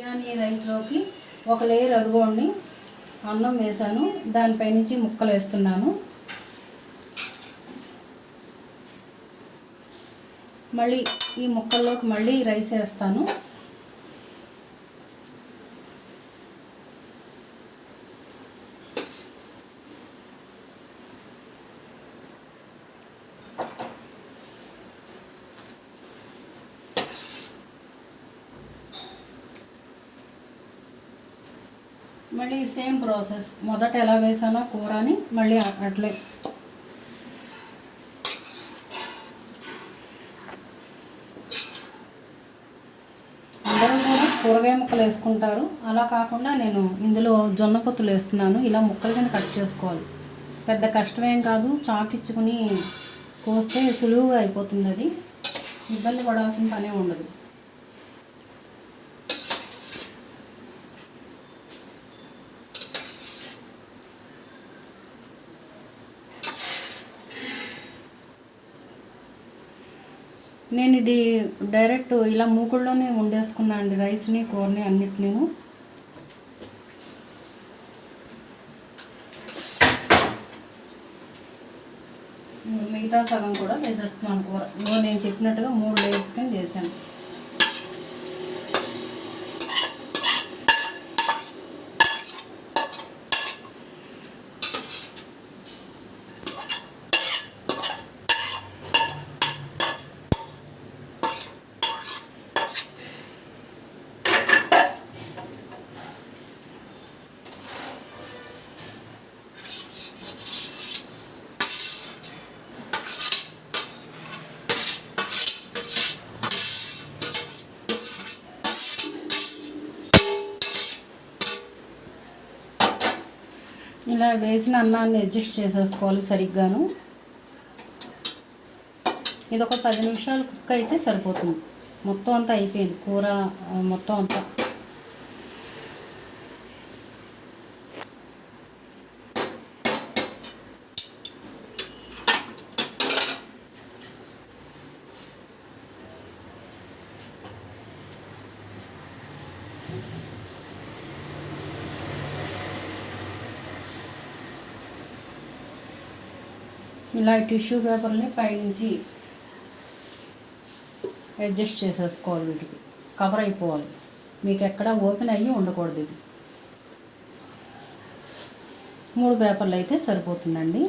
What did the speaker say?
బిర్యానీ రైస్లోకి ఒక లేయర్ అదిగోండి అన్నం వేసాను, దానిపై నుంచి ముక్కలు వేస్తున్నాను. మళ్ళీ ఈ ముక్కల్లోకి మళ్ళీ రైస్ వేస్తాను. మళ్ళీ సేమ్ ప్రాసెస్, మొదట ఎలా వేసానో కూరని మళ్ళీ అట్లే. అందరూ కూడా కూరగాయ ముక్కలు వేసుకుంటారు, అలా కాకుండా నేను ఇందులో జొన్న పొత్తులు వేస్తున్నాను. ఇలా ముక్కల కింద కట్ చేసుకోవాలి, పెద్ద కష్టమేం కాదు. చాకిచ్చుకుని కోస్తే సులువుగా అయిపోతుంది, అది ఇబ్బంది పడాల్సిన పనే ఉండదు. నేను ఇది డైరెక్ట్ ఇలా మూకుడులోనే వండేసుకున్నాను అండి, రైస్ని కూరని అన్నిటినీ. మిగతా సగం కూడా వేసేస్తున్నాను కూర. నేను చెప్పినట్టుగా 3 లేయర్స్ కింద చేశాను. ఇలా వేసిన అన్నాన్ని అడ్జస్ట్ చేసేసుకోవాలి సరిగ్గాను. ఇది ఒక 10 నిమిషాలు కుక్ అయితే సరిపోతుంది. మొత్తం అంతా అయిపోయింది కూర, మొత్తం అంతా. ఇలా టిష్యూ పేపర్ని పైనుంచి అడ్జస్ట్ చేసేసుకోవాలి, వీటికి కవర్ అయిపోవాలి. మీకు ఎక్కడ ఓపెన్ అయ్యి ఉండకూడదు. ఇది 3 పేపర్లు అయితే సరిపోతుందండి.